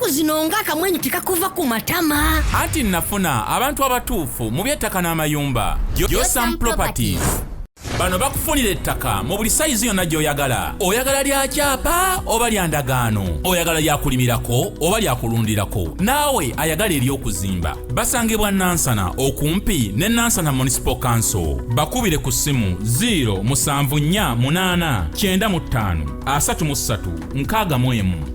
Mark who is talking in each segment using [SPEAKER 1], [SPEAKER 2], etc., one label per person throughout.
[SPEAKER 1] ennaku zino ng'akamwenyu tekakuva ku matama.
[SPEAKER 2] Anti nafuna abantu abatuufu mu by'ettaka n'amayumba. Yosam Properties. Bano bakufunira ettaka mu buli sayizi yonna gy'oyagala. Oyagala lya kyapa oba lya ndagaano. Oyagala lya kulimirako oba lya kulundirako. Naawe ayagala ery'okuzimba. Basangibwa Nansana okumpi ne Nansana Municipal Council. Bakubire ku ssimu 0748533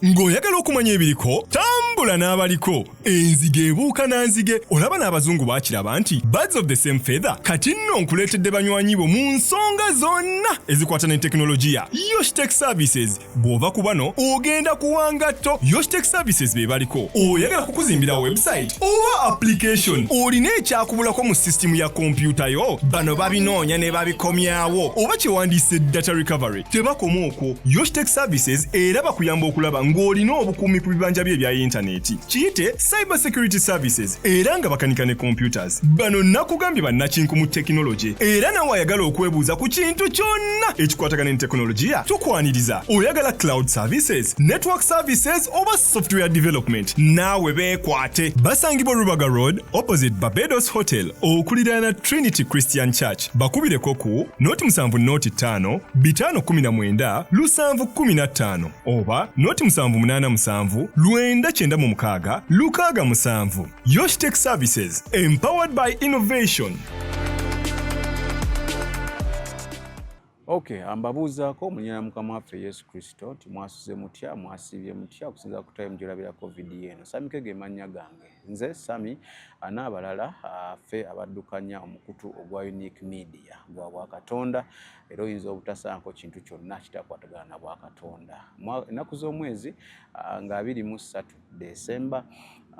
[SPEAKER 3] Ng'oyagala okumanya ebiriko tambula n'abaliko. Enzige ebuuka na nzige. Olaba n'abazungu baakiraba nti birds of the same feather. Kati nno nkuleetedde banywanyi bo mu nsonga zonna ezikwata ne tekinologiya. Yoshtech Services bw'ova ku bano ogenda kuwangatto. Yoshtech Services be baliko. Oyagala kukuzimbira website oba application. Olina ekyakubulako mu system ya kompyuta yo. Bano babinoonya ne babikomyawo. Oba kyewandiise data recovery. Tebakoma okwo. Yoshtech Services era bakuyamba okulaba ng'olina obukuumi ku bibanja bye ebya intaneti. Kiyite Cyber Security Services era nga bakanika ne computers. Bano nakugambye bannakinku mu tekinologi. Era nawe ayagala okwebuuza ku kintu kyonna ekikwatagana ne tekinologiya. Tukwaniriza. Oyagala cloud services, network services oba software development. Naawe beekwate. Basangibwa Rubaga Road opposite Barbados Hotel okuliraana Trinity Christian Church. Bakubireko ku noti 7 noti 5 519 715 oba noti 787 996 667. Yoshtech Services, empowered by innovation.
[SPEAKER 4] Okay, ambabuuzaako munyana mukama waffe Yesu Kristo nti mwasuze mutya mwasibye mutya okusinza ku time gy'olabira COVID eno. Sami Kege mannya gange. Nze Sami n'abalala ffe abaddukanya omukutu ogwa Unique Media gwa Bwakatonda era oyinza obutasaako kintu kyonna kitakwatagana na Bwakatonda. Ennaku z'omwezi nga 23 Desemba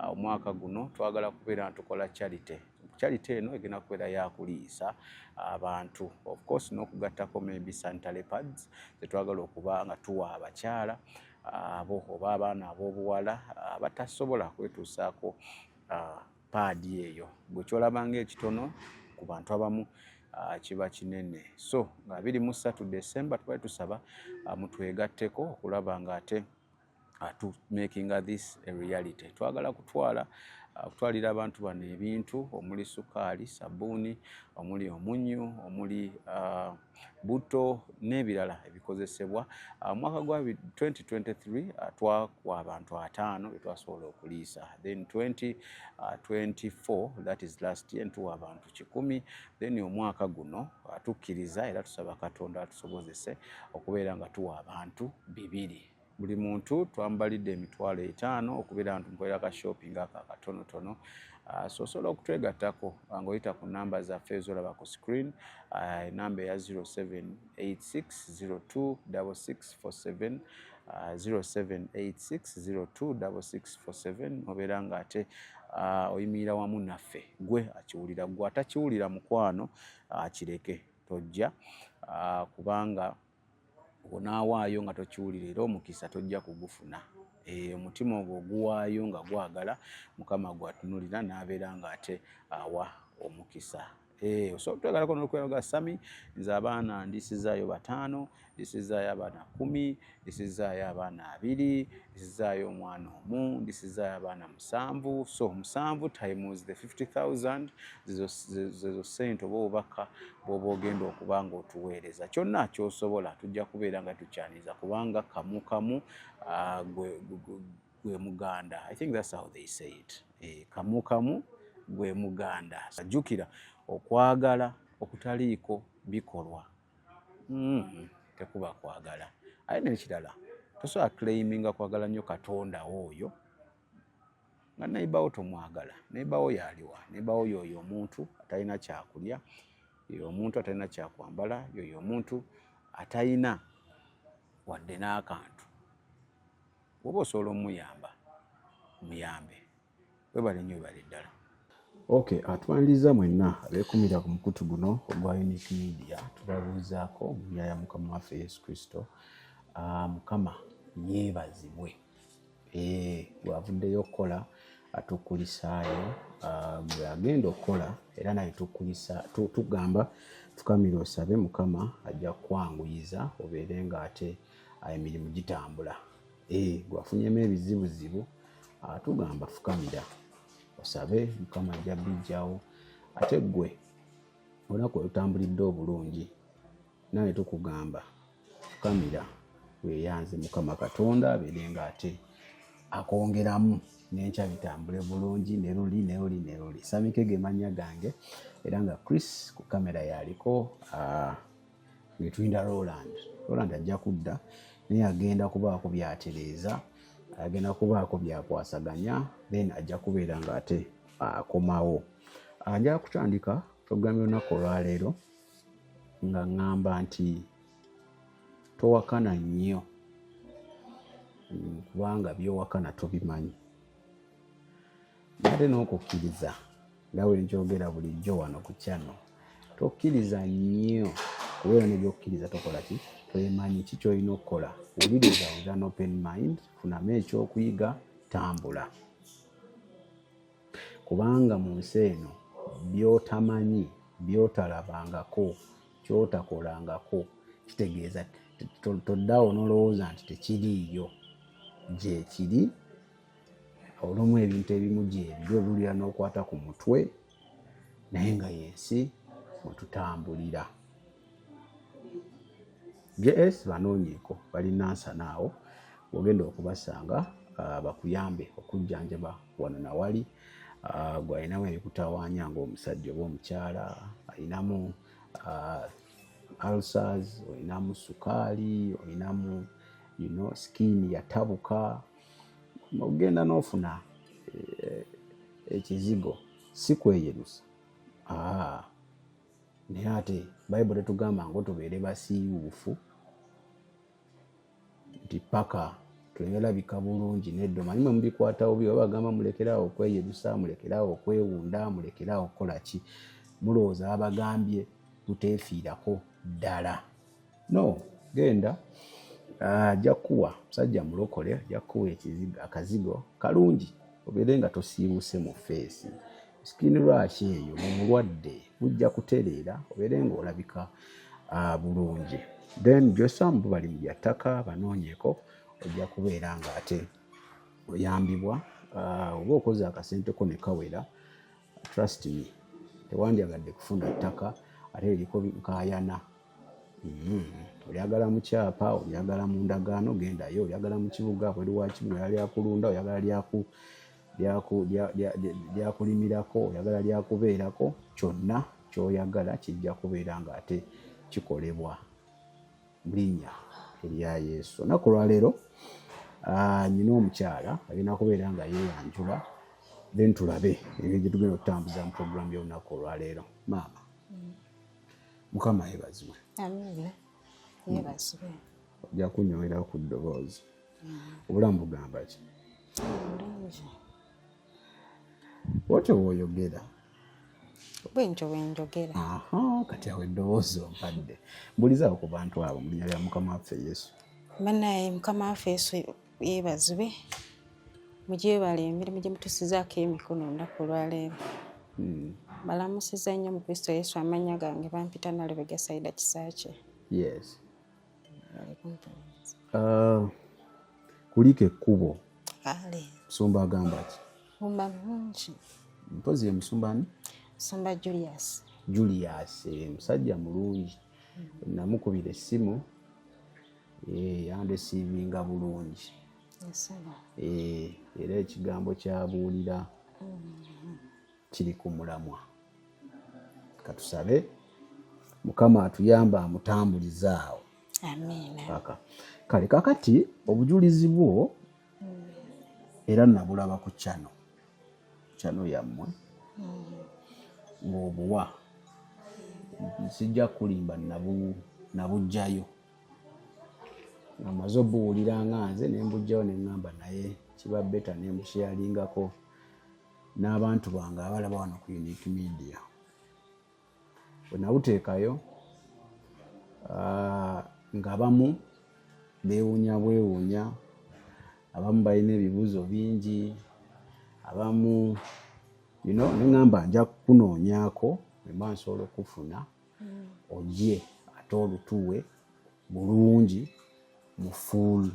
[SPEAKER 4] omwaka guno twagala kubeera tukola charity. Charity eno egenda kubeera yakuliisa abantu, of course n'okugattako maybe sanitary pads zetwagala okuba nga tuwa abakyala abo oba abaana ab'obuwala batasobola kwetuusaako paadi eyo. Bwe kyolabanga ekitono ku bantu abamu kiba kinene. So nga 23 Desemba tubali tusaba mutwegatteko okulaba nga ate to making this a reality. Twagala kutwalira abantu bano ebintu omuli sukaali, sabbuuni, omuli omunyu, omuli buto n'ebirala ebikozesebwa. Mwaka gwa 2023 twakwa abantu 5 betwasobola okuliisa. Then 2024, that is last year, ntuwa abantu 10. Then omwaka guno tukkiriza era tusaba Katonda atusobozese okubeera nga tuwa abantu 2. Buli muntu twambalidde emitwalo 5 okubeera nti mukolera ka shopping aka katonotono. So osobola okutwegattako ng'oyita ku namba zaffe ezolaba ku screen. Namba eya 0786026647 0786026647 obeera nga ate oyimirira wamu naffe. Gwe akiwulira, gwe atakiwulira mukwano kireke tojja kubanga onaawaayo nga tokiwulira era omukisa tojja kugufuna. Omutima ogwo oguwaayo nga gwagala Mukama gwatunulira n'abeera nga ate awa omukisa. So twegalako n'okweraga Sami, nze abaana ndisizaayo 5, ndisizaayo abaana 10, ndisizaayo abaana 2, ndisizaayo omwana 1, ndisizaayo abaana 7. So 7 times the 50,000 zezo sente oba obubaka bw'oba ogenda okuba nga otuweereza. Kyonna ky'osobola tujja kubeera nga tukyaniza kubanga kamu gwe muganda. I think that's how they say it. Kamu gwe muganda. Jjukira okwagala okutaliiko bikolwa tekuba kwagala. Aye n'ekirala tosobola claiminga kwagala nnyo Katonda oyo nga neighbor tomwagala. Neighbor wo yaliwa? Neighbor wo yoyo omuntu atalina kyakulya, yoyo omuntu atalina kyakwambala, yoyo omuntu atalina wadde n'akantu. Woba osobola omuyamba, muyambe. Webale nnyo, webale ddala. Okay, atwaniriza mwenna abeekumira ku mukutu guno ogwa Unique Media. Tubabuuzaako mu nnya ya Mukama waffe Yesu Kristo. Mukama yeebazibwe. Bw'avuddeyo okukola atukulisaayo, bwe agenda okukola era naye tugamba tukamira osabe Mukama ajja kwanguyiza obeere nga ate emirimu gitambula. Gwafunyemu ebizibuzibu tugamba fukamira osabe Mukama ajja bijjawo. Ate gwe olunaku olutambulidde obulungi nawe tukugamba fukamira weeyanze Mukama Katonda abeere nga ate akongeramu n'enkya bitambule bulungi ne luli. Sami Kege mannya gange era nga Chris ku kamera yaliko Getwinda Roland ajja kudda naye agenda kubaako byatereeza, agenda kubaako byakwasaganya, then ajja kubeera nga ate akomawo. Njala kutandika programu y'olunaku olwaleero nga ngamba nti towakana nnyo kubanga byowakana tobimanyi. Ate n'okukkiriza nga bwe nkyogera bulijjo wano ku channel, tokkiriza nnyo kubeera n'ebyokkiriza tokola ki toyimanyi ki ky'olina okukola. Wuliriza with an open mind, funamu ekyokuyiga, tambula. Kubanga mu nsi eno by'otamanyi by'otalabangako ky'otakolangako kitegeeza toddaawo n'olowooza nti tekiriiyo, gye kiri. Olumu ebintu ebimu gyebyo bulira n'okwata ku mutwe naye nga yensi mwetutambulira. JS banoonyeeko balina nsanaawo ogenda okubasanga bakuyambe okujjanjaba wano na wali. Gw'alinamu ebikutawaanya ng'omusajja oba omukyala, alinamu ulcers, olinamu sukaali, olinamu skin yatabuka, ogenda n'ofuna ekizigo si kweyerusa. Naye ate Bayibuli tugamba ngo tubeere basiiwuufu nti paka tweyalabika bulungi neddo. Manyi mwe mubikwatawo byo bagamba mulekerawo okweyerusa, mulekerawo okwewunda, mulekerawo okukola ki. Mulowooza abagambye tuteefiirako ddala. No, genda ajja kuwa musajja mulokole, ajja kuwa akazigo kalungi obeere nga tosiiwuse mu feesi. Skin rash eyo mu bulwadde bujja kutereera obeere ng'olabika bulungi. Then Josambu bali mu byattaka banoonyeeko, ojja kubeera nga ate oyambibwa. Oba okoze akasenteko ne kawera, trust me, tewandyagadde kufuna ttaka ate eriko nkaayana. Oyagala mu kyapa, oyagala mu ndagaano, gendayo. Oyagala mu kibuga, bweru wa kibuga oyagala lyakulunda, oyagala lyakulimirako, oyagala lyakubeerako, kyonna ky'oyagala kijja kubeera nga ate kikolebwa mu linnya erya Yesu. Olunaku lwaleero nina omukyala agenda kubeera nga yeeyanjula, then tulabe engeri gye tugenda okutambuza mu programu y'olunaku olwaleero. Maama, Mukama yeebazibwe.
[SPEAKER 5] Amiina. Yeebazibwe.
[SPEAKER 4] Ojja kunyowera ku ddoboozi. Obulamu bugamba ki?
[SPEAKER 5] Bulungi.
[SPEAKER 4] Otyo bw'oyogera?
[SPEAKER 5] Bwentyo bwe njogera.
[SPEAKER 4] Kati awo eddoboozi ompadde. Mbulizaawo ku bantu abo mu linnya lya Mukama waffe Yesu.
[SPEAKER 5] Bannaye Mukama waffe Yesu yeebazibwe. Mugyebala emirimu gye mutusizaako emikono olunaku olwaleero. Balamusiza nnyo mu Kristo Yesu, amannya gange bampita Nalubega Saida Kisakye.
[SPEAKER 4] Yes. Kuliko ekkubo.
[SPEAKER 5] Ale.
[SPEAKER 4] Musumba agamba ki?
[SPEAKER 5] Musumba mulungi.
[SPEAKER 4] Mpozi ye musumba ani?
[SPEAKER 5] Musumba Julius.
[SPEAKER 4] Julius, musajja mulungi. Namukubira essimu yandesiivinga bulungi. Era ekigambo kyabuulira kiri ku mulamwa. Katusabe Mukama atuyamba amutambulizaawo.
[SPEAKER 5] Amiina.
[SPEAKER 4] Kale kakati obujulizi bwo era nabulaba ku channel yammwe ng'obuwa. Sijja kulimba nabujjayo. Amaze obuwulira nga nze ne mbujjayo ne ngamba naye kiba beta ne mbusheyalingako n'abantu bange abalaba wano ku Unique Media. Bwe nawuteekayo nga abamu beewuunya, abamu balina ebibuuzo bingi, abamu neŋŋamba nja kunoonyaako mba nsobola okufuna ojje ate olutuwe bulungi mu full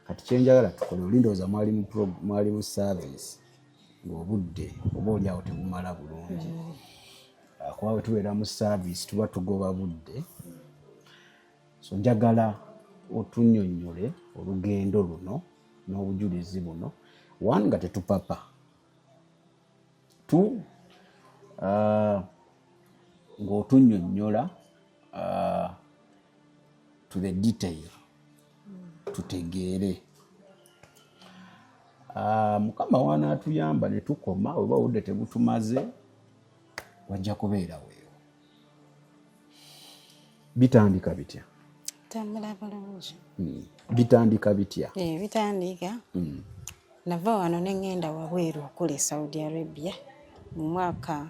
[SPEAKER 4] kati kyenjagala tukole olindooza mwali mu service ng'obudde oba oli awo tebumala bulungi kuba bwe tubeera mu service tuba tugoba budde so njagala otunnyonnyole olugendo luno n'obujulizi buno one nga tetupapa two ng'otunnyonnyola to the detail tutegeere mukama wanaatuyamba ne tukoma oba obudde tebutumaze wajja kubeera weewo bitandika bitya
[SPEAKER 5] tambula bulungi
[SPEAKER 4] bitandika bitya
[SPEAKER 5] bitandika nava wano ne ngenda wabweru okula Saudi Arabia mu mwaka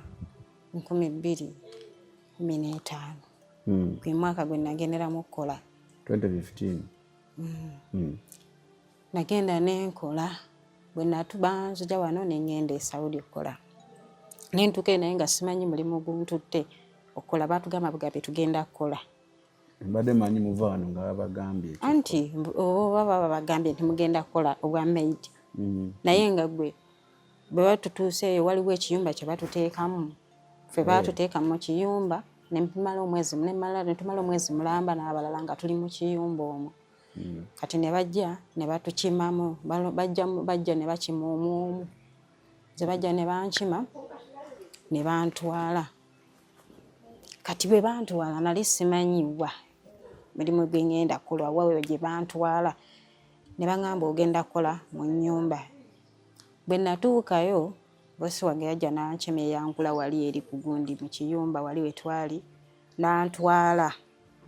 [SPEAKER 5] 2015 gwe mwaka gwe nagenderamu okukola
[SPEAKER 4] 2015
[SPEAKER 5] nagenda nenkola bwe natubanzija wano ne ngenda e Saudi okukola nentuke naye nga simanyi mulimu guntutte okukola batugamba bugabe tugenda kukola
[SPEAKER 4] mbadde manyi muva wano nga babagambye
[SPEAKER 5] anti baba babagambye nti mugenda kukola obwa maid naye nga gwe bwe batutuuseeyo waliwo ekiyumba kye batuteekamu ffe batuteeka mu kiyumba netumala omwezi mulamba n'abalala nga tuli mu kiyumba omwo kati ne bajja ne batukimamu bajja ne bakima omwomu ze bajja ne bankima ne bantwala kati bwe bantwala nali simanyiwa mulimu gwe ngenda kukola wawe gye bantwala ne baŋŋamba ogenda kukola mu nnyumba bwe natuukayo bosi wange yajja nankima eyankula wali eri ku gundi mu kiyumba wali we twali nantwala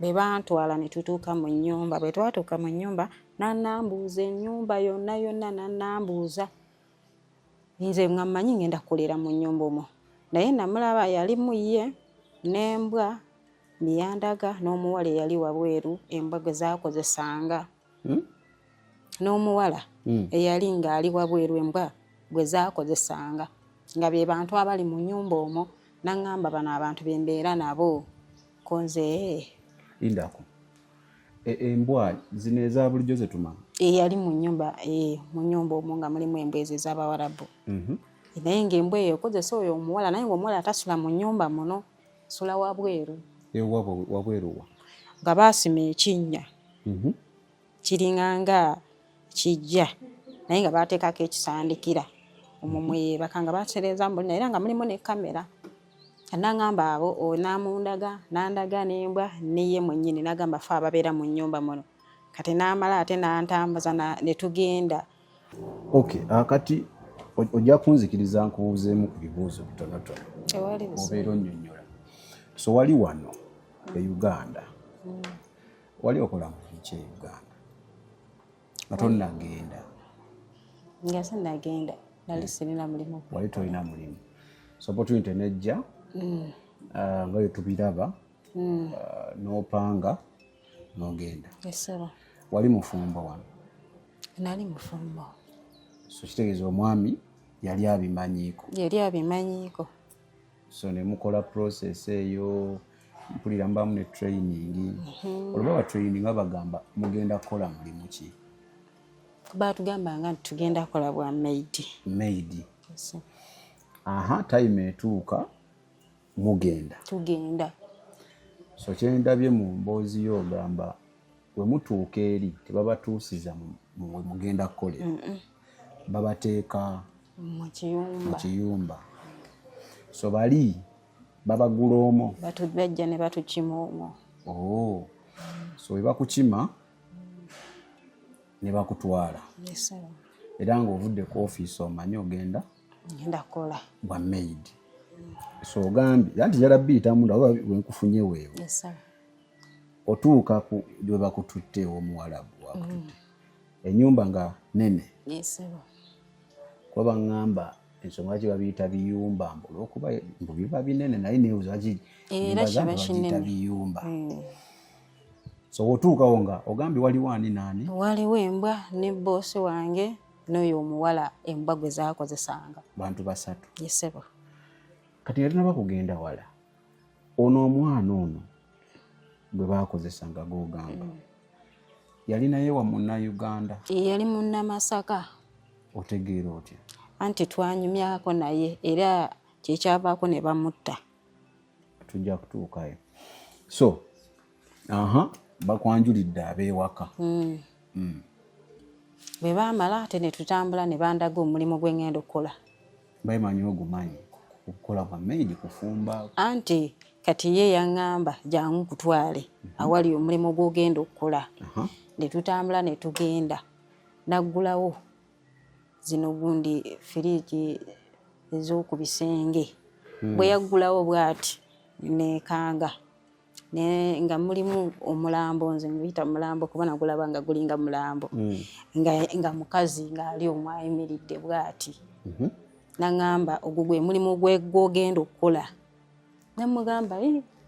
[SPEAKER 5] be bantwala ne tutuuka mu nnyumba bwe twatuuka mu nnyumba nanambuuza ennyumba yonna nanambuuza nze nga mmanyi ngenda kukolera mu nnyumba omwo naye namulaba yalimu ye n'embwa miyandaga n'omuwala eyali wabweru embwa gwe zaakozesanga n'omuwala eyali ng'ali wabweru embwa gwe zaakozesanga nga be bantu abali mu nnyumba omwo naŋŋamba bano abantu be mbeera nabo konze
[SPEAKER 4] indako embwa zino eza bulijjo ze tumanya
[SPEAKER 5] eyali mu nnyumba omwo nga mulimu embwa ezo ez'Abawarabu naye ng'embwa eyo ekozesa oyo omuwala naye ng'omuwala tasula mu nnyumba muno sula wabweru
[SPEAKER 4] wabweruwa
[SPEAKER 5] nga baasima ekinnya kiringanga kijja naye nga bateekako ekisandikira omumwebaka nga batereeza mbulina era nga mulimu ne kamera naŋŋamba abo onamundaga nandaga n'embwa neye mwennyini nagamba fe ababeera mu nnyumba muno kati n'amala ate nantambuza ne tugenda
[SPEAKER 4] kati ojja kunzikiriza nkubuuzeemu ku bibuuzo bitonotono obeera onnyonnyola so wali wano e Uganda wali okola mu ki e Uganda nga tonnagenda
[SPEAKER 5] nga sinagenda nali sirina mulimu
[SPEAKER 4] wali tolina mulimu so opportunity nejja nga bwe tubiraba n'opanga n'ogenda wali mufumbo wano
[SPEAKER 5] nali mufumbo
[SPEAKER 4] so kitegeeza omwami yali abimanyiiko so ne mukola process eyo mpulira mbamu ne training oluba wa training abagamba mugenda kukola mulimu ki
[SPEAKER 5] batugamba nga tugenda kukola bwa maid
[SPEAKER 4] time etuuka tugenda so kyendabye mu mboozi yo ogamba we mutuuka eri tebabatuusiza we mugenda kukolera babateeka mu kiyumba so bali babagula omwo
[SPEAKER 5] bajja ne batukima omwo
[SPEAKER 4] so we bakukima ne bakutwala era ng'ovudde ku ofiisi omanyi ogenda
[SPEAKER 5] kukola
[SPEAKER 4] bwa maid so ogambye anti njala biyitamu oba wenkufunye weewo otuuka gye bakututte omuwalabu wakututte ennyumba nga nene kuba baŋŋamba ensonga ki babiyita biyumba olwokuba mbu biba binene naye neuzakibagiyita biyumba so otuukawo nga ogambye waliwo ani naani
[SPEAKER 5] waliwo embwa ne boosi wange n'oyo omuwala embwa gwe zaakozesanga
[SPEAKER 4] bantu basatu
[SPEAKER 5] yesebo
[SPEAKER 4] kati yali nabakugenda wala ono omwana ono gwe baakozesanga gogamba yali naye wa Munnayuganda.
[SPEAKER 5] Yali Munnamasaka.
[SPEAKER 4] Otegeera otya?
[SPEAKER 5] Anti twanyumyako naye era kyekyavaako ne bamutta.
[SPEAKER 4] Tujja kutuukayo. So bakwanjulidde ab'ewaka.
[SPEAKER 5] Bwe baamala ate ne tutambula ne bandaga omulimu gwe ngenda okukola.
[SPEAKER 4] Bayimanyi ogumanyi okukola kwa maidi kufumba.
[SPEAKER 5] Anti kati ye yaŋŋamba jangu kutwale awali omulimu gw'ogenda okukola. Ne tutambula ne tugenda naggulawo zino gundi firiigi ez'oku bisenge. Bwe yaggulawo bw'ati neekanga nga mulimu omulambo, nze nguyita mulambo kuba nagulaba nga gulinga mulambo, nga mukazi ng'ali omwo ayimiridde bw'ati. Naŋŋamba ogwo gwe mulimu gw'ogenda okukola. Ne mugamba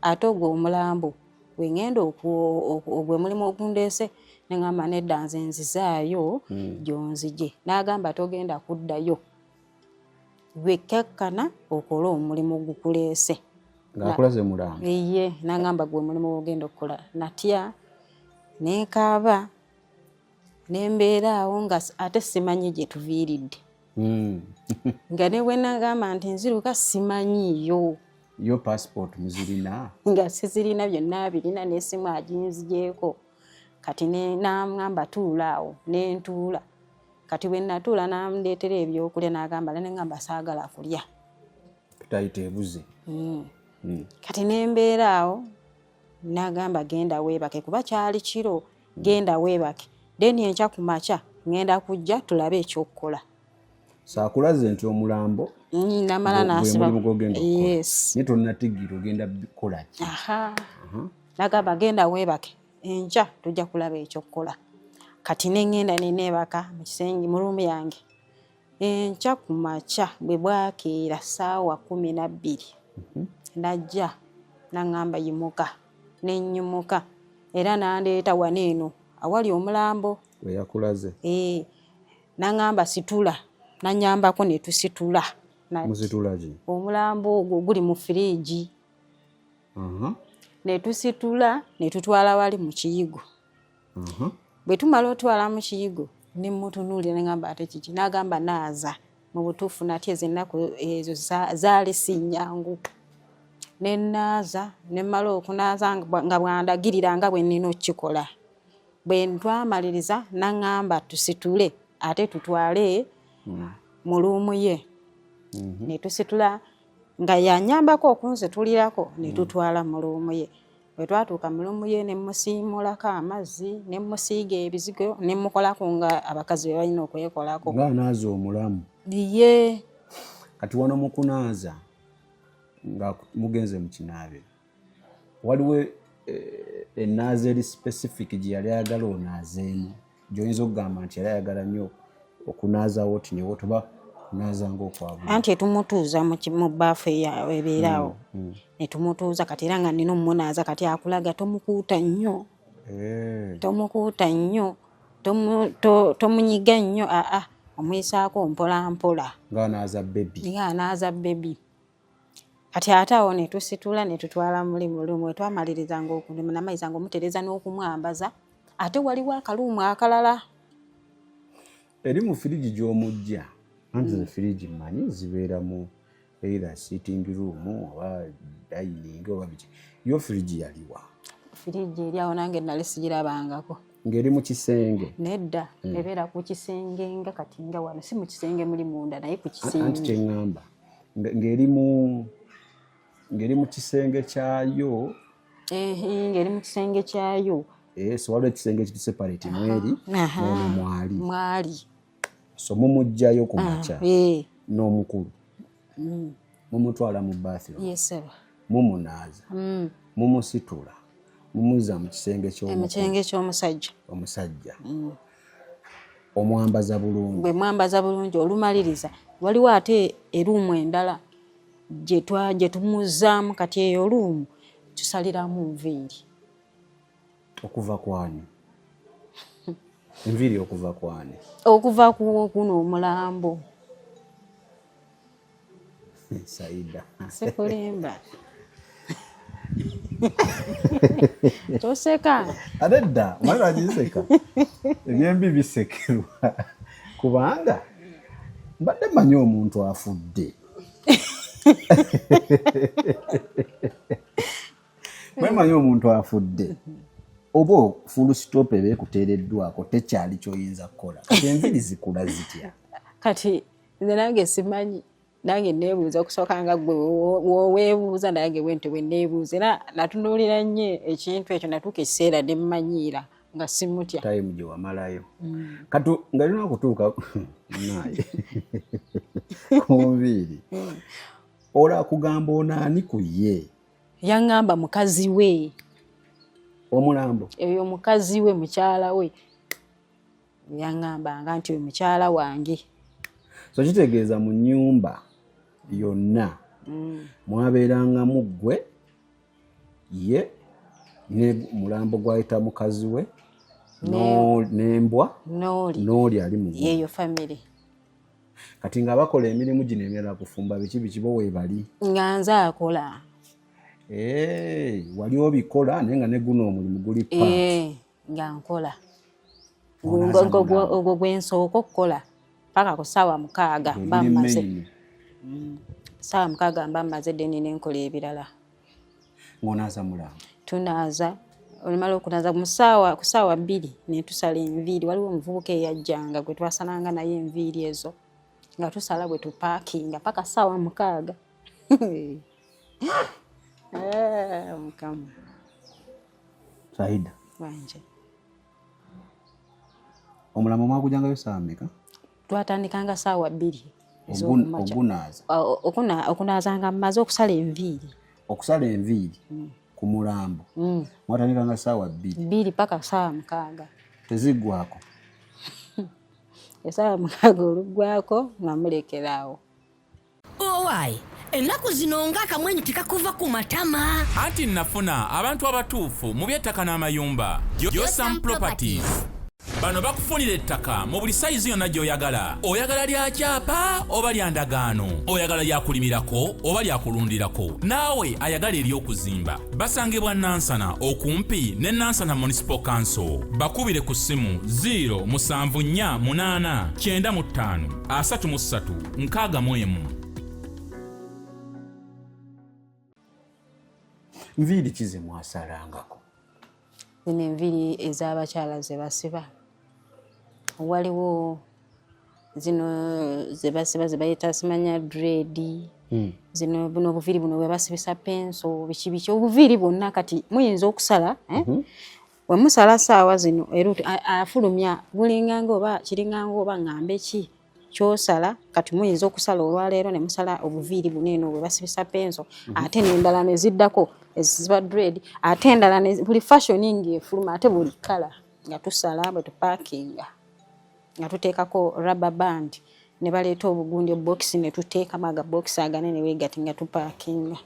[SPEAKER 5] ate ogwo omulambo gwe ngenda ogwe mulimu ogundeese. Ne ŋŋamba nedda nze nzizaayo gy'onzije. N'agamba togenda kuddayo, gwe kkakkana okole omulimu gukuleese.
[SPEAKER 4] Ng'akulaze mulambo?
[SPEAKER 5] Iye, n'agamba gwe mulimu gw'ogenda okukola. Natya ne nkaaba ne mbeera awo nga ate simanyi gye tuviiridde. Nga ne bwe nagamba nti nziruka simanyiyo.
[SPEAKER 4] Yo passport muzirina?
[SPEAKER 5] Nga sizirina, byonna birina, n'essimu aginzigyeko. Kati n'aŋŋamba tuula awo ne ntuula. Kati bwe natuula n'amundeetera ebyokulya n'agamba ne ŋŋamba saagala kulya.
[SPEAKER 4] Tutayita ebuze.
[SPEAKER 5] Kati ne mbeera awo n'agamba genda weebake kuba kyali kiro, genda weebake. Then enkya ku makya ŋŋenda kujja tulabe eky'okukola.
[SPEAKER 4] Saakulaze nti omulambo
[SPEAKER 5] namala n'asiba.
[SPEAKER 4] Yes. Naye tonnatigira ogenda kukola ki?
[SPEAKER 5] N'agamba genda weebake, enkya tujja kulaba eky'okukola. Kati ne ŋŋenda ne neebaka mu kisenge mu ruumu yange. Enkya ku makya bwe bwakeera ssaawa 12 najja n'aŋŋamba yimuka, ne nnyimuka era n'andeeta wano eno awali omulambo.
[SPEAKER 4] We yakulaze?
[SPEAKER 5] N'aŋŋamba situla, n'annyambako ne tusitula.
[SPEAKER 4] Musitula ki?
[SPEAKER 5] Omulambo ogwo guli mu firiigi. Ne tusitula ne tutwala wali mu kiyigo. Bwe tumala otwala mu kiyigo ne mutunuulira ne ŋŋamba ate kiki? N'agamba naaza. Mu butuufu natya ez'ennaku ezo zaali si nnyangu. Ne naaza ne mmala okunaaza nga bw'andagirira nga bwe nnina okukikola. Bwe twamaliriza n'aŋŋamba tusitule ate tutwale mu luumu ye. Ne tusitula nga yannyambako okunsitulirako ne tutwala mu luumu ye. Bwe twatuuka mu luumu ye ne musiimulako amazzi ne musiiga ebizigo ne mukolako nga abakazi be balina okwekolako.
[SPEAKER 4] Ng'anaaza omulamu?
[SPEAKER 5] Ye.
[SPEAKER 4] Kati wano mu kunaaza nga mugenze mu kinaabiro waliwo ennaaza eri specific gye yali ayagala onaazeemu gy'oyinza okugamba nti yali ayagala nnyo okunaazawo ti newo tuba kunaaza ng'okwabula? Anti
[SPEAKER 5] tumutuuza mu bbaafu ebeerawo ne tumutuuza kati era nga nnina omunaaza kati akulaga tomukuuta nnyo. Tomukuuta nnyo, tomunyiga nnyo, omuyisaako mpola mpola.
[SPEAKER 4] Ng'anaaza bebi?
[SPEAKER 5] Ng'anaaza bebi. Kati ate awo ne tusitula ne tutwala muli mu luumu. Bwe twamalirizanga n'amayizanga omutereeza n'okumwambaza ate waliwo akaluumu akalala.
[SPEAKER 4] Eri mu firigi gy'omujja, anti ze firigi mmanyi zibeera mu either sitting room oba dining oba biki. Yo firigi yaliwa?
[SPEAKER 5] Firigi eri awo nange nali sigirabangako.
[SPEAKER 4] Ng'eri mu kisenge?
[SPEAKER 5] Nedda, ebeera ku kisenge nga kati nga wano si mu kisenge muli munda naye ku kisenge.
[SPEAKER 4] Anti kyeŋŋamba ng'eri mu kisenge kyayo.
[SPEAKER 5] Ng'eri mu kisenge kyayo.
[SPEAKER 4] So waliwo ekisenge kiri separate mweri n'ono mwali.
[SPEAKER 5] Mwali.
[SPEAKER 4] So mumugjayo ku makya n'omukulu. Mumutwala mu bathroom.
[SPEAKER 5] Yes sir.
[SPEAKER 4] Mumunaaza. Mumusitula. Mumuzza mu kisenge
[SPEAKER 5] ky'omusajja.
[SPEAKER 4] Omusajja. Omwambaza bulungi.
[SPEAKER 5] Bwe mwambaza bulungi olumaliriza waliwo ate eruumu endala gye tumuzzaamu kati eyo luumu tusaliramu nviiri.
[SPEAKER 4] Okuva kwani? Enviiri okuva kwani?
[SPEAKER 5] Okuva kuno omulambo.
[SPEAKER 4] Saida.
[SPEAKER 5] Sekulimba. Toseka.
[SPEAKER 4] Adedda, mwana ajiseka. Ebyembi bisekerwa. Kubanga mbadde manyi omuntu afudde. Manyi omuntu afudde. Obo full stop ebekuteereddwako tekyali kyoyinza kukola. Kati enviri zikula zitya.
[SPEAKER 5] Kati nze nange simanyi. Nange neebuuza okusooka nga gwe weebuuza nange wente we neebuuza era natunuulira nnyo ekintu ekyo natuuka ekiseera ne mmanyiira nga simutya.
[SPEAKER 4] Time gye wamalayo. Kati nga lina okutuuka naye ku nviiri. Ola kugamba onaani ku ye.
[SPEAKER 5] Yaŋŋamba mukazi we.
[SPEAKER 4] Omulambo.
[SPEAKER 5] Eyo mukazi we mukyala we. Yaŋŋambanga nti oyo mukyala wange.
[SPEAKER 4] So kitegeeza mu nnyumba yonna mwabeerangamu ggwe ye ne mulambo gwayita mukazi we n'embwa n'oli ali mu
[SPEAKER 5] yeyo family.
[SPEAKER 4] Kati nga bakola emirimu gino emirala kufumba biki bo weebali
[SPEAKER 5] nga nze akola.
[SPEAKER 4] Wali obikola naye nga ne guno omulimu guli pa.
[SPEAKER 5] Nga nkola ogwo gwensooka okukola paka ku ssaawa 6 mba mmaze. Ssaawa 6 mba mmaze dde nina enkola ebirala.
[SPEAKER 4] Ng'onaaza mulambo.
[SPEAKER 5] Tunaaza olumala okunaaza ku ssaawa 2 ne tusala enviiri. Waliwo omuvubuka eyajjanga gwe twasalanga naye enviiri ezo nga tusala bwe tupaakinga paka ssaawa 6. Mukama.
[SPEAKER 4] Saida.
[SPEAKER 5] Wanje.
[SPEAKER 4] Omulambo mwagujangayo ssaawa mmeka?
[SPEAKER 5] Twatandikanga ssaawa 2.
[SPEAKER 4] Ogunaaza.
[SPEAKER 5] Okunaazanga mmaze okusala enviiri.
[SPEAKER 4] Okusala enviiri ku mulambo. Mwatandikanga ssaawa
[SPEAKER 5] 2 paka ssaawa 6.
[SPEAKER 4] Teziggwako.
[SPEAKER 5] Essaawa 6 oluggwako nga mulekeraawo.
[SPEAKER 1] Owaayi, ennaku zino ng'akamwenyu tekakuva ku matama.
[SPEAKER 2] Anti nafuna abantu abatuufu mu by'ettaka n'amayumba. Yosam Properties. Bano bakufunira ettaka mu buli sayizi yonna gy'oyagala. Oyagala lya kyapa oba lya ndagaano. Oyagala lyakulimirako oba lyakulundirako. Naawe ayagala ery'okuzimba. Basangibwa Nansana okumpi ne Nansana Municipal Council. Bakubire ku ssimu 0748533
[SPEAKER 4] Nviiri ki ze mwasalangako?
[SPEAKER 5] Zino enviiri ez'abakyala ze basiba. Waliwo zino ze basiba ze bayita simanya dread. Zino buno obuviiri buno bwe basibisa penso biki obuviiri bwonna kati muyinza okusala. We musala ssaawa zino eruti afulumya bulinganga oba kiringanga oba ngambe ki kyosala kati muyinza okusala olwaleero ne musala obuviiri buno eno bwe basibisa penso ate n'endala ne ziddako eziba dread ate endala buli fashioning efuluma ate buli kala nga tusala bwe tupaakinga nga tuteekako rubber band ne baleeta obugundi box ne tuteekamu aga box aganene weegati nga tupaakinga.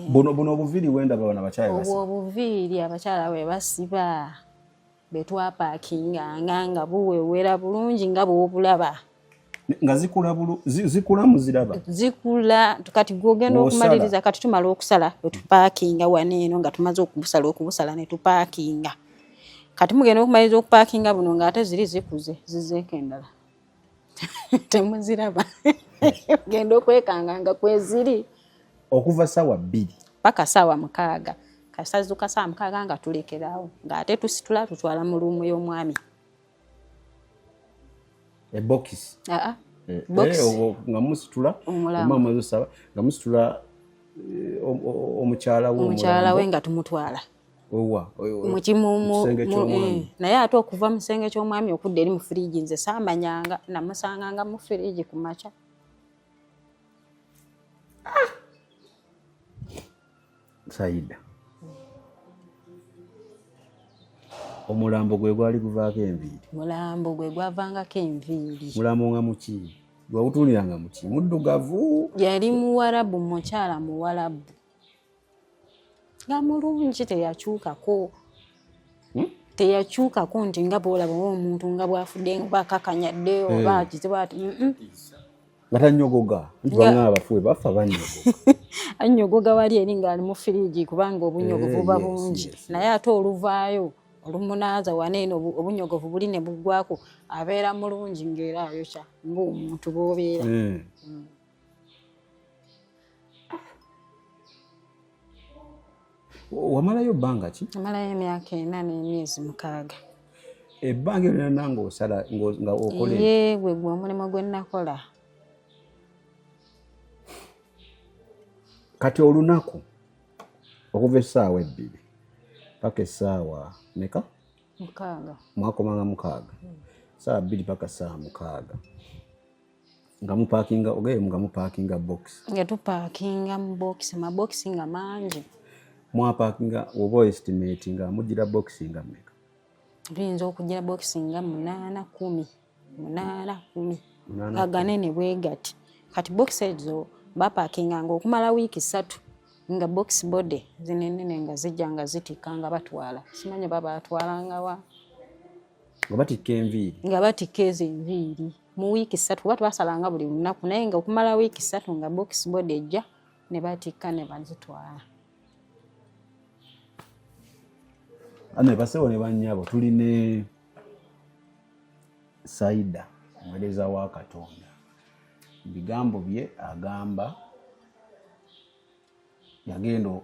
[SPEAKER 4] Buno obuviiri wenda babona bakyala basiba.
[SPEAKER 5] Obuviiri abakyala bwe basiba betwapaakinga nga buwewera bulungi nga bw'obulaba.
[SPEAKER 4] Nga zikula muziraba?
[SPEAKER 5] Zikula kati gwogenda okumaliriza kati tumala okusala wetupaakinga waneeno nga tumaze okubusala ne tupaakinga. Kati mugenda okumaliriza okupaakinga buno nga ate ziri zikuze zizeeko endala. Temuziraba. Genda okwekanga nga kweziri.
[SPEAKER 4] Okuva ssaawa 2
[SPEAKER 5] paka ssaawa 6. Kasazuka ssaawa 6 nga tulekeraawo nga ate tusitula tutwala mu ruumu y'omwami.
[SPEAKER 4] Box.
[SPEAKER 5] Box.
[SPEAKER 4] Nga musitula omama zosaba nga musitula omukyala
[SPEAKER 5] we nga tumutwala.
[SPEAKER 4] Mukimu
[SPEAKER 5] naye ate okuva mu kisenge ky'omwami okudda eri mu fridge nze saamanyanga namusanganga mu fridge ku makya.
[SPEAKER 4] Saida. Omulambo gwe gwali guvaako enviiri?
[SPEAKER 5] Mulambo gwe gwavangako enviiri.
[SPEAKER 4] Mulambo nga muki? Gwawutuliranga muki? Muddugavu?
[SPEAKER 5] Yali muwarabu, mukyala muwarabu. Nga mulungi teyakyukako. Teyakyukako nti nga bw'olaba omuntu nga bw'afudde nga bw'akakanyadde oba kizibu ati.
[SPEAKER 4] Ngatanyogoga ntibanga abafuwe bafa banyogoga.
[SPEAKER 5] Anyogoga wali eri ng'ali mu firiji kubanga obunyogovu buba bungi. Naye ate oluvaayo olumunaaza waneeno obunyogovu buli ne buggwako abeera mulungi ng'era ayokya ng'omuntu bw'obeera.
[SPEAKER 4] Wamalayo bbanga ki?
[SPEAKER 5] Amalayo emyaka 4 n'emyezi 6.
[SPEAKER 4] Ebbanga eryo lyonna ng'osala nga okola
[SPEAKER 5] yewe gwe omulimu gwe nakola.
[SPEAKER 4] Kati olunaku okuva essaawa 2 paka essaawa meka?
[SPEAKER 5] 6.
[SPEAKER 4] Mwakomanga 6. Essaawa 2 paka essaawa 6. Nga mupaakinga ogaye nga mupaakinga box.
[SPEAKER 5] Nga tupaakinga mu box, maboxi nga mangi.
[SPEAKER 4] Mwapaakinga oba estimate nga mugira box nga meka?
[SPEAKER 5] Tuyinza okugira box nga 8, 10. 8, 10. Aganene bwe gati. Kati box ezo bapaakinga nga okumala wiiki 3 nga box body zinenene nga zijja nga zitika nga batwala. Simanyi baba atwalanga wa.
[SPEAKER 4] Nga batika enviiri.
[SPEAKER 5] Nga batika ezo enviiri. Mu wiiki 3 kuba twasalanga buli lunaku naye nga okumala wiiki 3 nga box body ejja ne batika ne bazitwala.
[SPEAKER 4] Ane basewo ne bannyabo tuli ne Saida omuweereza wa Katonda. Bigambo bye agamba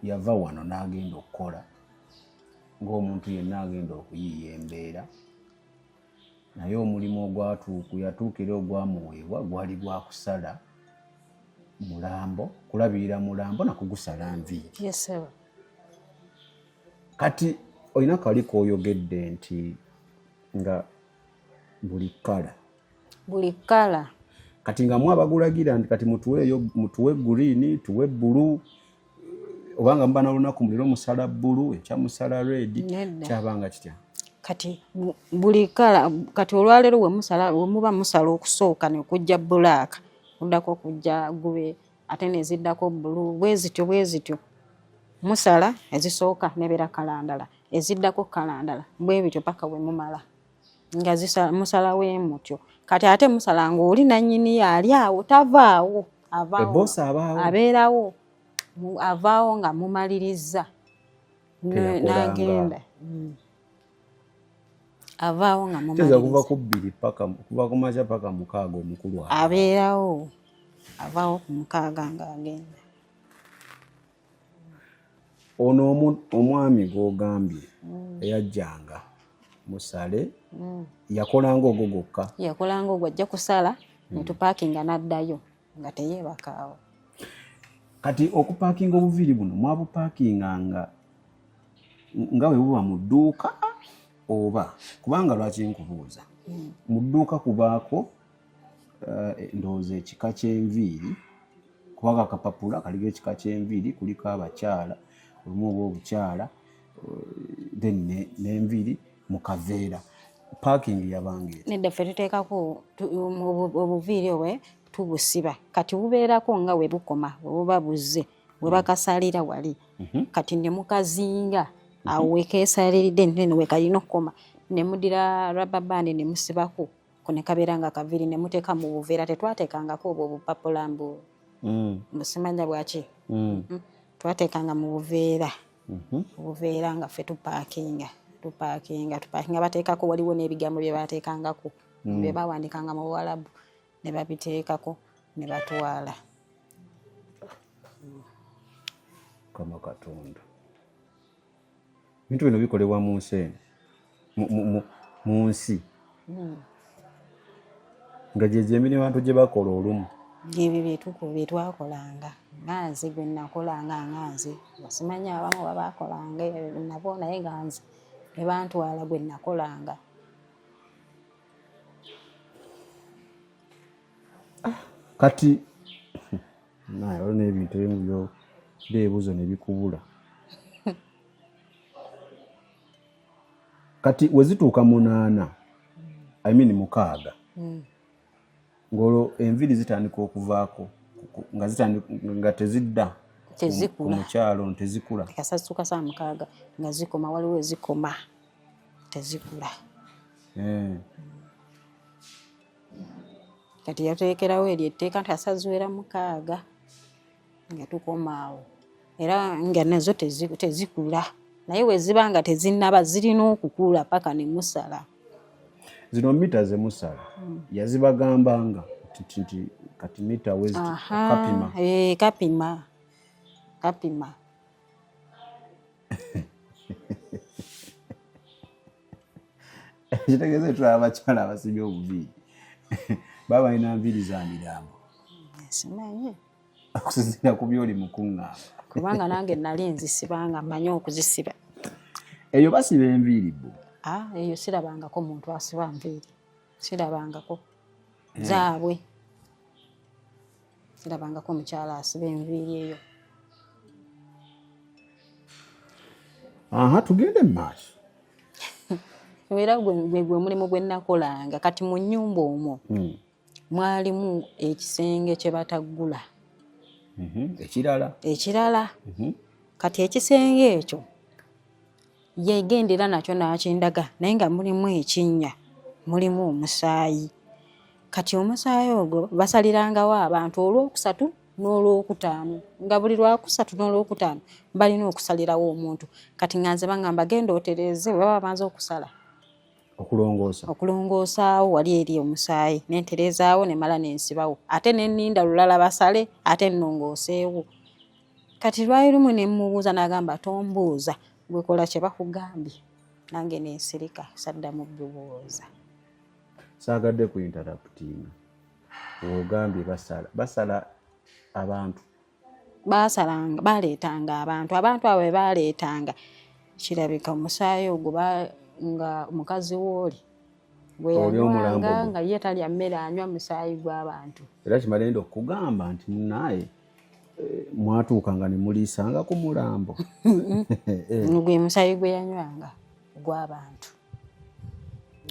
[SPEAKER 4] yava wano n'agenda okukola ng'omuntu yenna agenda okuyiiya embeera, naye omulimu yatuukira ogwamuweebwa gwali gwa kusala mulambo, kulabirira mulambo na kugusala nviiri.
[SPEAKER 5] Yes sir.
[SPEAKER 4] Kati olina kali k'oyogedde nti nga buli kala kati nga mwabagulagira nti kati mutuwe green tuwe blue obanga mba n'olunaku muliro musala blue ekya musala red kyabanga kitya.
[SPEAKER 5] Kati buli kala kati olwaleero we muba musala okusooka ne kujja black kuddako kujja gube ate ne ziddako blue bwe zityo musala ezisooka nebera kalandala eziddako kalandala bwe bityo paka we mumala nga musala we mutyo. Kati ate musala ng'oli nannyini ali awo tavaawo abeerawo avaawo nga mumaliriza n'agenda avaawo nga mumaliriza
[SPEAKER 4] kuva ku 2 paka kuva ku makya paka 6 omukulu
[SPEAKER 5] abeerawo avaawo ku 6 ng'agenda.
[SPEAKER 4] Ono omwami gw'ogambye eyajjanga musale yakolanga ogwo gokka?
[SPEAKER 5] Yakolanga ogwo ajja kusala ne tupaakinga n'addayo nga teyeebakaawo.
[SPEAKER 4] Kati okupaakinga obuviiri buno mwabupaakinga nga we buba mu dduuka oba kubanga lwaki nkubuuza mu dduuka kubaako ndowooza ekika ky'enviiri kubanga akapapula kaliko ekika ky'enviiri kuliko abakyala olumu oba obukyala then n'enviiri mu kaveera. Paakingi yabange
[SPEAKER 5] nedda ffe tuteekako obuviiri obwe tubusiba kati bubeerako nga we bukoma we buba buzze we bakasalira wali kati ne mukazinga awo wekeesaliridde nene we kalina okukoma ne mudira rubber band ne musibako ne kabeera nga kaviiri ne muteeka mu buveera. Tetwateekangako obwo obupapula mbu musimanya bwaki twateekanga mu buveera obuveera nga ffe tupaakinga bateekako waliwo n'ebigambo bye bateekangako bye bawandikanga mu Buwarabu ne babiteekako ne batwala.
[SPEAKER 4] Kama Katonda bintu bino bikolebwa mu nsi mu nsi nga gyegyo emirimu abantu gye bakola olumu
[SPEAKER 5] ebyo bye twakolanga nganze gwe nakolanga nganze basimanya abamu babakolanga nabo naye nganze ne bantwala gwe nakolanga.
[SPEAKER 4] Kati naye olwo n'ebintu ebimu by'ebibuuzo ne bikubula. Kati we zituuka 8 6 ng'olwo enviiri zitandika okuvaako nga tezidda ku mukyalo ono tezikula.
[SPEAKER 5] Kasasuka saa 6 nga zikoma waliwo ezikoma tezikula. kati yateekerawo eryo etteeka nti asaziwera 6 nga tukomaawo era nga nazo tezikula naye we ziba nga tezinnaba zirina okukula paka ne musala.
[SPEAKER 4] Zino mita ze musala yazibagambanga nti kati mita wezi kapima.
[SPEAKER 5] Kapima.
[SPEAKER 4] Kitegeeza tulaba abakyala abasibye obuviiri baba balina nviiri za mirambo.
[SPEAKER 5] Simanyi.
[SPEAKER 4] Okusinziira ku byoli mukuŋŋaanga.
[SPEAKER 5] Kubanga nange nali nzisibanga mmanyi okuzisiba.
[SPEAKER 4] Eyo basiba enviiri bo.
[SPEAKER 5] Eyo sirabangako muntu asiba nviiri. Sirabangako. Zaabwe. Sirabangako mukyala asiba enviiri eyo.
[SPEAKER 4] Tugende mu maaso.
[SPEAKER 5] Era gwe mulimu gwe nakolanga kati mu nnyumba omwo mwalimu ekisenge kye bataggula. Ekirala. Kati ekisenge ekyo yegendera nakyo n'akindaga naye nga mulimu ekinnya mulimu omusaayi. Kati omusaayi ogwo basalirangawo abantu olwokusatu n'olwokutaano nga buli lwakusatu n'olwokutaano balina okusalirawo omuntu. Kati nga nze bangamba genda otereeze baba bamaze okusala. Okulongoosawo wali eri omusaayi nentereezaawo ne mala nensibawo ate nenninda lulala basale ate nnongooseewo. Kati lwali lumu ne mmubuuza n'agamba tombuuza gwekola kye bakugambye nange nensirika saddamu bbibooza.
[SPEAKER 4] Saagadde ku interrupting. Ogambye basala abantu.
[SPEAKER 5] Baleetanga abantu abo be baleetanga kirabika omusaayi ogwo nga omukazi wooli bweyanywanga nga ye talya mmere anywa musaayi gw'abantu.
[SPEAKER 4] Era kimalenda okugamba nti naye mwatuukanga ne muliisanga ku mulambo.
[SPEAKER 5] Gwe musaayi gwe yanywanga gw'abantu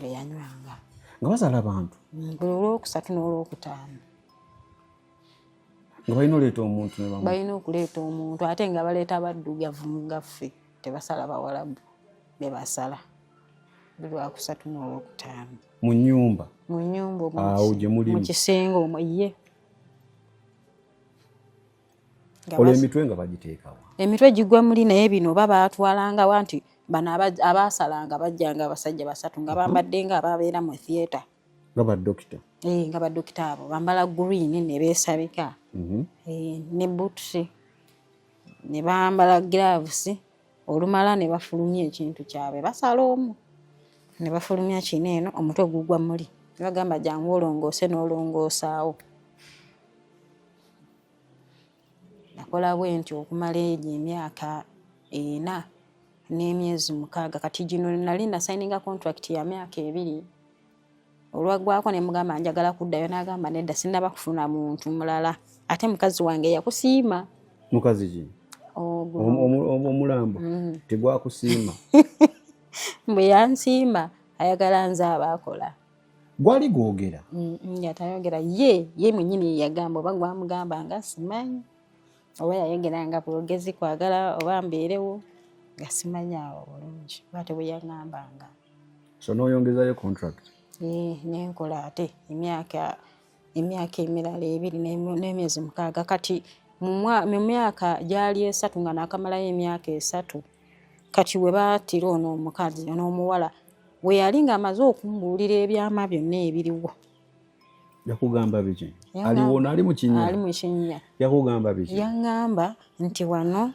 [SPEAKER 5] gwe yanywanga.
[SPEAKER 4] Nga basala abantu
[SPEAKER 5] buli olwokusatu n'olwokutaano.
[SPEAKER 4] Nga balina oleeta omuntu ne bamu.
[SPEAKER 5] Balina okuleeta omuntu ate nga baleeta baddugavu mugaffe tebasala bawalabu be basala. Lwakusatu n'olwokutaano.
[SPEAKER 4] Mu nnyumba.
[SPEAKER 5] Mu nnyumba
[SPEAKER 4] awo gye mulimu.
[SPEAKER 5] Mu kisenge omwo ye.
[SPEAKER 4] Emitwe nga bagiteekawa.
[SPEAKER 5] Emitwe gigwa muli naye bino baba batwalangawo nti bano abaasalanga bajjanga abasajja basatu nga bambadde nga ababeera mu theatre.
[SPEAKER 4] Nga baddokita.
[SPEAKER 5] Nga baddokita abo bambala green ne beesabika. Ne boots ne bambala gloves olumala ne bafulumya ekintu kyabwe basala omu. Ne bafulumya kino eno omutwe gugwa muli. Ne bagamba jangu olongoose n'olongoosaawo. Nakola bwe nti okumala egyo emyaka 4 n'emyezi 6. Kati gino nali nasayininga contract ya myaka 2. Olwaggwako ne mugamba njagala kuddayo n'agamba nedda sinnaba kufuna muntu mulala. Ate mukazi wange yakusiima.
[SPEAKER 4] Mukazi ki? Omulambo. Tegwakusiima.
[SPEAKER 5] Bwe yansiima ayagala nze abaakola.
[SPEAKER 4] Gwali gwogera?
[SPEAKER 5] Yatayogera ye mwennyini yagamba oba gwamugamba nga simanyi. Oba yayogeranga bwogezi kwagala oba mbeerewo nga simanyi awo bulungi. Bwate bwe yaŋŋambanga.
[SPEAKER 4] So n'oyongezayo contract?
[SPEAKER 5] Nenkola ate emyaka emirala 2 n'emyezi 6. Kati mu myaka gyali 3 nga nakamalayo emyaka 3. Kati we baatira ono omukazi n'omuwala we yali ng'amaze okumbuulira ebyama byonna ebiriwo.
[SPEAKER 4] Yakugamba biki? Aliwo n'ali mu kinnya?
[SPEAKER 5] Ali mu kinnya.
[SPEAKER 4] Yakugamba biki?
[SPEAKER 5] Yaŋŋamba nti wano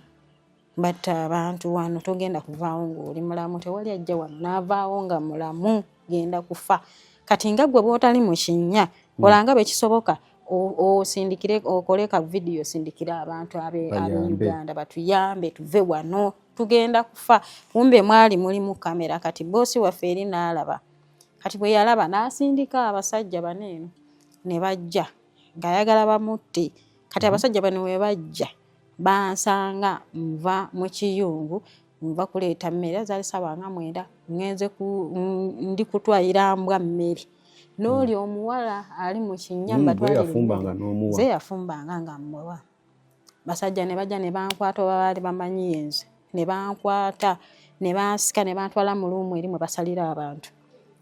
[SPEAKER 5] batta abantu wano togenda kuvaawo ng'oli mulamu. Tewali ajja wano n'avaawo nga mulamu genda kufa. Kati nga gwe bw'otali mu kinnya olanga bwe kisoboka osindikire okole ka video sindikira abantu ab'e Uganda batuyambe tuve wano tugenda kufa. Kumbe mwali muli mu kamera. Kati bosi waffe eri n'alaba. Kati bwe yalaba n'asindika abasajja baneeno ne bajja ng'ayagala bamutte. Kati abasajja bano we bajja bansanga nva mu kiyungu nva kuleeta mmere zaali ssaawa nga 9 ngenze ndi kutwalira mbwa mmere. N'oli omuwala ali mu kinnya ze yafumbanga nga mmuwa. Basajja ne bajja ne bankwata oba baali bamanyi yenze ne bankwata ne bansika ne bantwala mu luumu eri mwe basalira abantu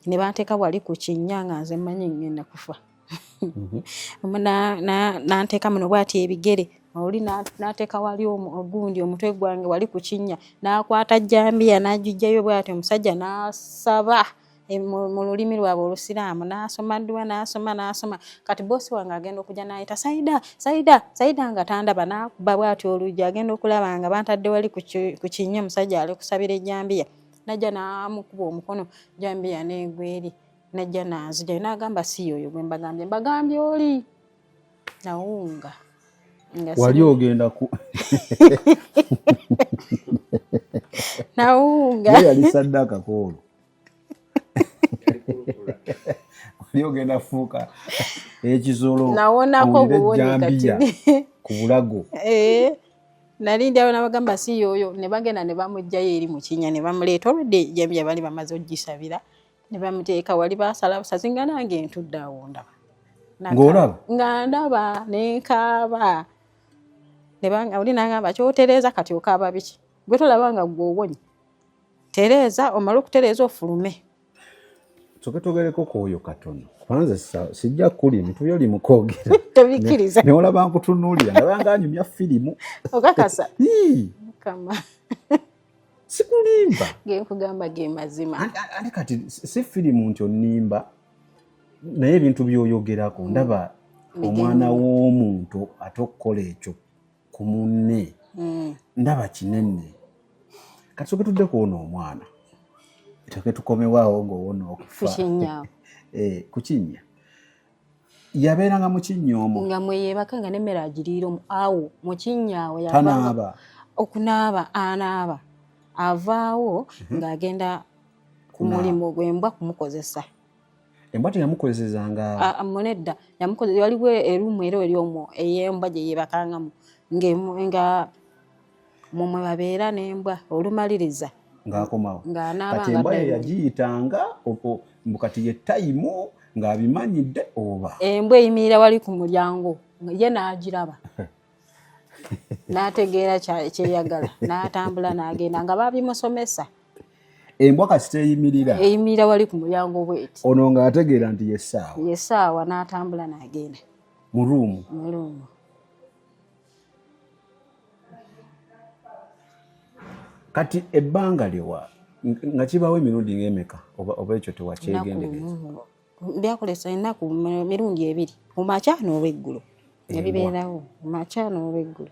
[SPEAKER 5] ne banteeka wali ku kinnya nga nze mmanyi ngenda kufa. nanteeka muno bw'ati ebigere oli n'ateeka wali ogundi omutwe gwange wali ku kinnya n'akwata jambiya n'agijjayo bw'ati omusajja n'asaba mu lulimi lwabwe olusiraamu n'asoma dduwa n'asoma kati boosi wange agenda okujja n'ayita Saida nga tandaba n'akuba bw'ati oluggi agenda okulaba nga bantadde wali ku kinnya omusajja ali kusabira ejjambiya najja n'amukuba omukono jambiya n'egweri najja n'azijjayo n'agamba si yoyo gwe mbagambye oli nawunga
[SPEAKER 4] wali ogenda ku
[SPEAKER 5] nawunga
[SPEAKER 4] yali saddaka koolo wali ogenda fuuka ekisolo
[SPEAKER 5] nawonako buwoni
[SPEAKER 4] ku bulago
[SPEAKER 5] nali ndi awo n'abagamba si yoyo ne bagenda ne bamugjayo eri mu kinnya ne bamuleeta olwedde jambiya bali bamaze ogisabira ne bamuteeka wali basala busazi nga nange ntudde awo ndaba
[SPEAKER 4] ng'olaba
[SPEAKER 5] nga ndaba nenkaaba oli nagamba kyotereeza kati okaaba biki gwe tolaba nga gwe owonye tereeza omala okutereeza ofulume
[SPEAKER 4] soke togereko kwoyo katono kwanza sijja kuli mitubyo oli mukoogera
[SPEAKER 5] tobikkiriza
[SPEAKER 4] ne olaba nkutunuulira ndaba nga anyumya firimu
[SPEAKER 5] okakasa kama
[SPEAKER 4] sikulimba
[SPEAKER 5] genkugamba ge mazima
[SPEAKER 4] ate kati si firimu nti onimba naye ebintu byoyogerako ndaba omwana w'omuntu ate okukola ekyo ku munne ndaba kinene kati soke tuddeko ono omwana etoke tukomewaawo ng'owona okufa ku kinnya yabeeranga mu kinnya omwo
[SPEAKER 5] nga mweyeebaka nga n'emmere agiriira awo mu kinnya awo
[SPEAKER 4] tanaaba
[SPEAKER 5] okunaaba anaaba avaawo ng'agenda ku mulimu gw'embwa kumukozesa
[SPEAKER 4] embwa teyamukozesezanga
[SPEAKER 5] munedda yamukozesa waliwo erumu era eri omwo ey'embwa gye yeebakangamu nga mumwe babeera n'embwa olumaliriza
[SPEAKER 4] ng'akomawo
[SPEAKER 5] ng'anaaba
[SPEAKER 4] kati embwa ye yagiyitanga kati ye tayimu ng'abimanyidde oba
[SPEAKER 5] embwa eyimirira wali ku mulyango ye n'agiraba n'ategeera kyeyagala n'atambula n'agenda nga babimusomesa
[SPEAKER 4] embwa kasi teyimirira
[SPEAKER 5] wali ku mulyango bweti
[SPEAKER 4] ono ng'ategeera nti
[SPEAKER 5] yessaawa n'atambula n'agenda
[SPEAKER 4] mu ruumu kati ebbanga lyewa nga kibaawo emirundi ng'emeka oba ekyo tewakyegendereza
[SPEAKER 5] byakolesa ennaku mirundi ebiri mu makya n'olweggulo ebibeerawo mu makya n'olweggulo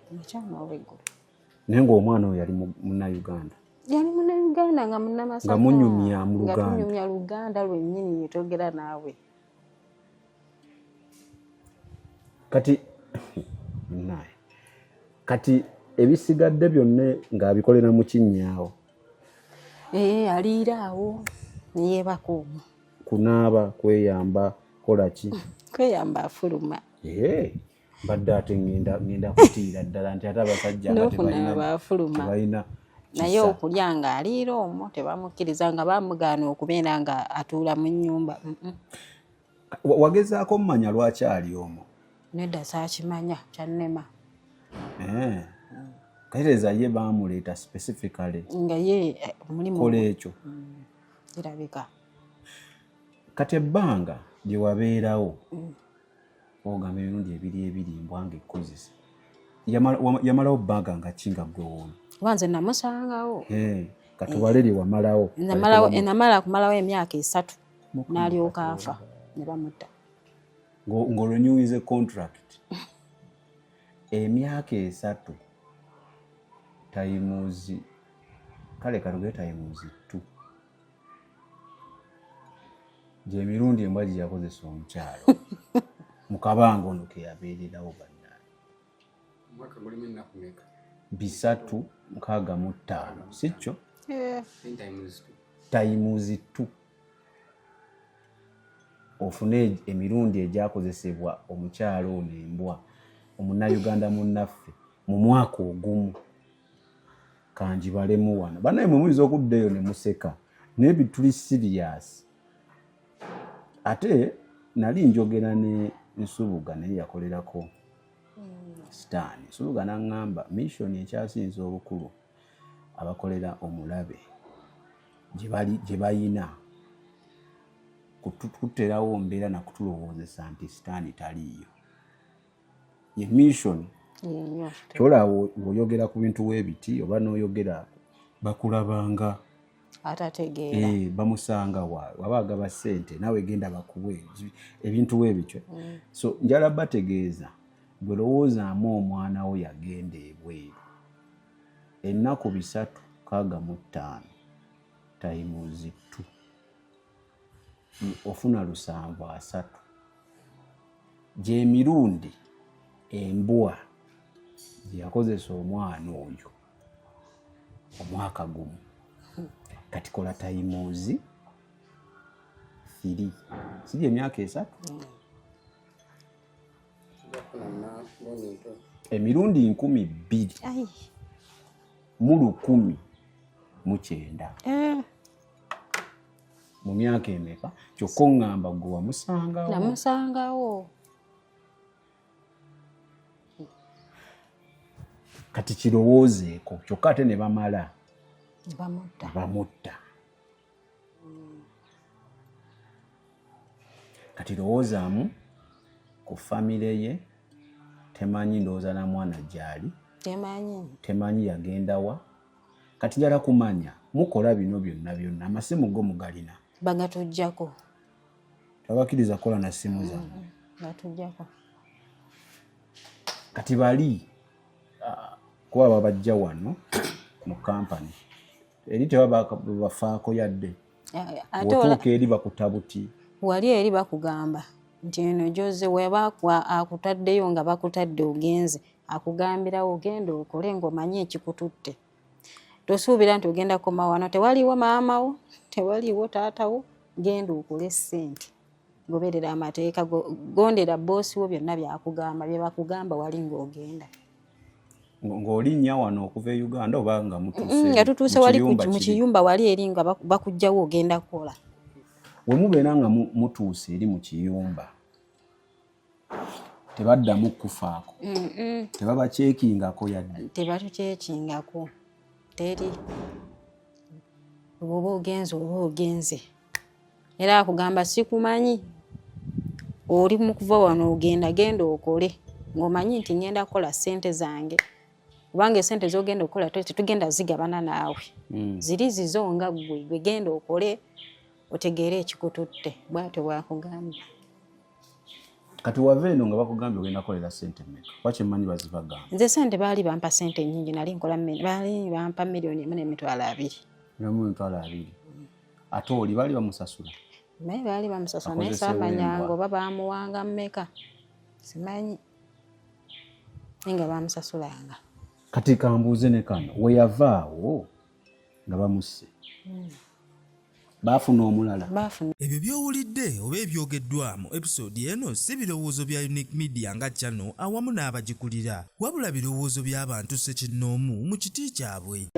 [SPEAKER 4] naye ng'omwana oyo yali munnauganda
[SPEAKER 5] yali munnauganda nga munnamasaka
[SPEAKER 4] nga munyumya mu
[SPEAKER 5] Luganda nga tunyumya Luganda lwennyini yetogera naawe
[SPEAKER 4] kati ebisigadde byonna ng'abikolera mu kinnyaawo
[SPEAKER 5] aliira awo neyeebaka omwo
[SPEAKER 4] kunaaba kweyamba kolaki
[SPEAKER 5] kweyamba afuluma
[SPEAKER 4] mbadde ate ngenda kutiira ddala nti ate abasajja
[SPEAKER 5] n'okunaaba afuluma naye okulya nga aliira omwo tebamukkiriza nga bamugaana okubeera nga atuula mu nnyumba
[SPEAKER 4] wagezaako mumanya lwaki ali omwo
[SPEAKER 5] nedda saakimanya kyannema
[SPEAKER 4] katereeza ye baamuleeta specifically
[SPEAKER 5] nga ye mulimu
[SPEAKER 4] kola ekyo
[SPEAKER 5] kirabika
[SPEAKER 4] kati ebbanga lye wabeerawo ogamba emirundi ebiri mbwanga ekkozesa yamalawo bbanga nga kinga gwewoona
[SPEAKER 5] wanze namusangawo
[SPEAKER 4] katubale lye wamalawo
[SPEAKER 5] namala kumalawo emyaka 3 n'alyoka afa ne bamutta
[SPEAKER 4] ng'olwenyuwize contract emyaka 3 tayimuzi kale kaluge tayimuzi 2 gye mirundi embwa gye yakozesa omukyalo mu kabanga ono ke yabeererawo bannaani
[SPEAKER 6] mwaka mulimu ennaku meka
[SPEAKER 4] 365 si kyo tayimuzi 2 ofune emirundi egyakozesebwa omukyalo ono embwa omunnauganda munnaffe mu mwaka ogumu kanjibalemu wano bannaye mwe muyinza okuddaeyo ne museka naye bituli sirias ate nali njogera ne Nsubuga naye yakolerako sitaani Nsubuga n'aŋŋamba mission ekyasinza obukulu abakolera omulabe gye bayina kuterawo mbeera na kutulowoozesa nti sitaani taliiyo. Ye mission kyolaba ng'oyogera ku bintu weebiti oba n'oyogera bakulabanga
[SPEAKER 5] atategeera
[SPEAKER 4] bamusanga waba agaba ssente naawe genda bakuwe ebintu weebityo. So njala bategeeza bwe lowoozaamu omwana wo yagenda ebweru ennaku 365 tayimuzi 2 ofuna 730 gy'emirundi embwa gye yakozesa omwana oyo omwaka gumu. Kati kola tayimuzi 3 si gy'emyaka 3 emirundi 2,200 mu 1,009 mu myaka emeka kyokka oŋŋamba gwe wamusangawo.
[SPEAKER 5] namusangawo.
[SPEAKER 4] Kati kirowoozeeko kyokka ate ne bamala bamutta. Kati lowoozaamu ku famire ye temanyi ndowooza na mwana gyali temanyi yagendawa. Kati njala kumanya mukola bino byonna amasimu go mugalina
[SPEAKER 5] bagatujjako
[SPEAKER 4] tabakkiriza kukola na simu zammwe
[SPEAKER 5] batujjako.
[SPEAKER 4] kati bali kuba babajja wano mu kampani eri tebabafaako yadde otuuka eri bakutabuti
[SPEAKER 5] wali eri bakugamba nti eno Jose weba akutaddeyo nga bakutadde ogenze akugambirawo ogenda okole ng'omanyi ekikututte. Tosuubira nti ogenda koma wano tewaliwo maamawo tewaliwo taatawo genda okole ssente goberera amateeka gondera boosi wo byonna byakugamba bye bakugamba wali ng'ogenda.
[SPEAKER 4] Ng'olinnya wano okuva e Uganda oba nga mutuuse
[SPEAKER 5] nga tutuuse wali mu kiyumba wali eri nga bakugjawo ogenda kukola.
[SPEAKER 4] We mubeera nga mutuuse eri mu kiyumba tebaddamu kufaako tebabakyekingako yadde
[SPEAKER 5] tebatukyekingako teri oba ogenze era akugamba sikumanyi oli mu kuva wano ogenda genda okole ng'omanyi nti ngenda kukola ssente zange kubanga essente z'ogenda okukola tetugenda zigabana naawe ziri zizo nga gwe genda okole otegeere ekikututte bw'atyo bwakugamba.
[SPEAKER 4] Kati wava eno nga bakugambye ogenda kukolera ssente mmeka lwaki mmanyi bazibagamba?
[SPEAKER 5] Nze ssente baali bampa ssente nnyingi nali nkola baali bampa $1,200,000
[SPEAKER 4] ate oli baali bamusasula?
[SPEAKER 5] naye baali bamusasula naye saamanyanga oba baamuwanga mmeka simanyi naye nga baamusasulanga.
[SPEAKER 4] Kati kambuuze ne kano we yavaawo nga bamusse baafuna omulala.
[SPEAKER 7] Ebyo by'owulidde oba ebyogeddwa mu episode eno si birowoozo bya Unique Media nga channel awamu n'abagikulira wabula birowoozo by'abantu ssekinnoomu mu kiti kyabwe.